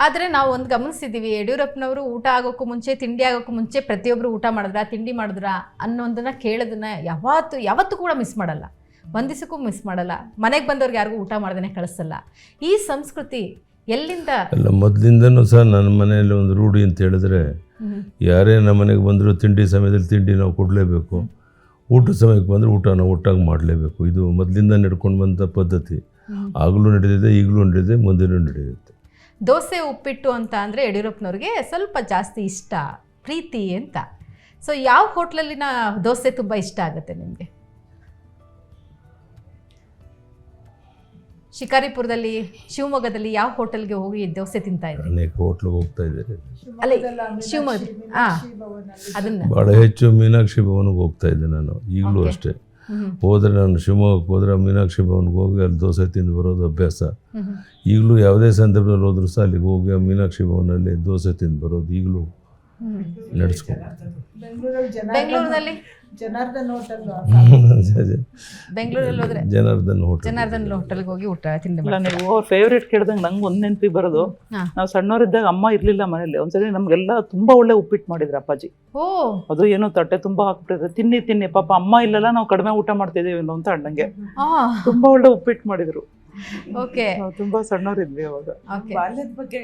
ಆದರೆ ನಾವು ಒಂದು ಗಮನಿಸಿದ್ದೀವಿ, ಯಡಿಯೂರಪ್ಪನವರು ಊಟ ಆಗೋಕ್ಕೂ ಮುಂಚೆ, ತಿಂಡಿ ಆಗೋಕ್ಕೂ ಮುಂಚೆ ಪ್ರತಿಯೊಬ್ಬರು ಊಟ ಮಾಡಿದ್ರಾ, ತಿಂಡಿ ಮಾಡಿದ್ರಾ ಅನ್ನೋದನ್ನು ಕೇಳೋದನ್ನ ಯಾವತ್ತೂ ಕೂಡ ಮಿಸ್ ಮಾಡಲ್ಲ, ಒಂದು ದಿವಸಕ್ಕೂ ಮಿಸ್ ಮಾಡಲ್ಲ. ಮನೆಗೆ ಬಂದವ್ರಿಗೆ ಯಾರಿಗೂ ಊಟ ಮಾಡ್ದೇ ಕಳಿಸಲ್ಲ. ಈ ಸಂಸ್ಕೃತಿ ಎಲ್ಲಿಂದ? ಅಲ್ಲ, ಮೊದಲಿಂದನೂ ಸಹ ನನ್ನ ಮನೆಯಲ್ಲಿ ಒಂದು ರೂಢಿ ಅಂತ ಹೇಳಿದ್ರೆ, ಯಾರೇ ನಮ್ಮ ಮನೆಗೆ ಬಂದರೂ ತಿಂಡಿ ಸಮಯದಲ್ಲಿ ತಿಂಡಿ ನಾವು ಕೊಡಲೇಬೇಕು, ಊಟದ ಸಮಯಕ್ಕೆ ಬಂದರೆ ಊಟ ನಾವು ಒಟ್ಟಾಗಿ ಮಾಡಲೇಬೇಕು. ಇದು ಮೊದಲಿಂದ ನಡ್ಕೊಂಡು ಬಂದ ಪದ್ಧತಿ. ಆಗಲೂ ನಡೆದಿದೆ, ಈಗಲೂ ನಡೆದಿದೆ, ಮುಂದೆನೂ ನಡೆಯುತ್ತೆ. ದೋಸೆ ಉಪ್ಪಿಟ್ಟು ಅಂತ ಅಂದರೆ ಯಡಿಯೂರಪ್ಪನವ್ರಿಗೆ ಸ್ವಲ್ಪ ಜಾಸ್ತಿ ಇಷ್ಟ, ಪ್ರೀತಿ ಅಂತ. ಸೊ ಯಾವ ಹೋಟ್ಲಲ್ಲಿನ ದೋಸೆ ತುಂಬ ಇಷ್ಟ ಆಗುತ್ತೆ ನಿಮಗೆ? ಶಿಕಾರಿಪುರದಲ್ಲಿ, ಶಿವಮೊಗ್ಗದಲ್ಲಿ ಯಾವ ಹೋಟೆಲ್ಗೆ ಹೋಗಿ ದೋಸೆ ತಿಂತಾ ಇದ್ದಾರೆ? ಅನೇಕ ಹೋಟ್ಲಿಗೆ ಹೋಗ್ತಾ ಇದ್ದಾರೆ. ಅಲ್ಲ, ಶಿವಮೊಗ್ಗ ಅದನ್ನ ಭಾಳ ಹೆಚ್ಚು ಮೀನಾಕ್ಷಿ ಭವನಿಗೆ ಹೋಗ್ತಾ ಇದ್ದೆ ನಾನು, ಈಗಲೂ ಅಷ್ಟೇ. ಹೋದರೆ ನಾನು ಶಿವಮೊಗ್ಗಕ್ಕೆ ಹೋದರೆ ಮೀನಾಕ್ಷಿ ಭವನ್ಗೆ ಹೋಗಿ ಅಲ್ಲಿ ದೋಸೆ ತಿಂದು ಬರೋದು ಅಭ್ಯಾಸ. ಈಗಲೂ ಯಾವುದೇ ಸಂದರ್ಭದಲ್ಲಿ ಹೋದ್ರೂ ಸಹ ಅಲ್ಲಿಗೆ ಹೋಗಿ ಆ ಮೀನಾಕ್ಷಿ ಭವನಲ್ಲಿ ದೋಸೆ ತಿಂದು ಬರೋದು ಈಗಲೂ ನಡೆಸ್ಕೊಂಡು. ಬೆಂಗಳೂರಿನಲ್ಲಿ ಜನಾರ್ದನ್ ಹೋಟೆಲ್, ಬೆಂಗಳೂರಲ್ಲಿ ಹೋದ್ರೆ ಜನಾರ್ದನ್ ಹೋಟೆಲ್ಗೆ ಹೋಗಿ ಊಟ ತಿಂದು. ನೀವು ಅವ್ರ ಫೇವ್ರೇಟ್ ಕೇಳಿದಂಗೆ ನಂಗೆ ಒಂದು ನೆನಪಿ ಬರೋದು, ನಾವು ಸಣ್ಣವರಿದ್ದಾಗ ಅಮ್ಮ ಇರ್ಲಿಲ್ಲ ಮನೇಲಿ. ಒಂದ್ಸರಿ ನಮ್ಗೆಲ್ಲ ತುಂಬಾ ಒಳ್ಳೆ ಉಪ್ಪಿಟ್ಟು ಮಾಡಿದ್ರು ಅಪ್ಪಾಜಿ. ಅದು ಏನೋ ತಟ್ಟೆ ತುಂಬಾ ಹಾಕ್ಬಿಟ್ಟಿದ್ರೆ, ತಿನ್ನಿ ಪಾಪ ಅಮ್ಮ ಇಲ್ಲಲ್ಲ, ನಾವು ಕಡಿಮೆ ಊಟ ಮಾಡ್ತಿದ್ದೀವಿ ಅಂತ ಅಣ್ಣಂಗೆ ತುಂಬಾ ಒಳ್ಳೆ ಉಪ್ಪಿಟ್ಟು ಮಾಡಿದ್ರು. ಓಕೆ, ತುಂಬಾ ಸಣ್ಣವರಿದ್ವಿ ಅವಾಗ. ಬಾಲ್ಯದ ಬಗ್ಗೆ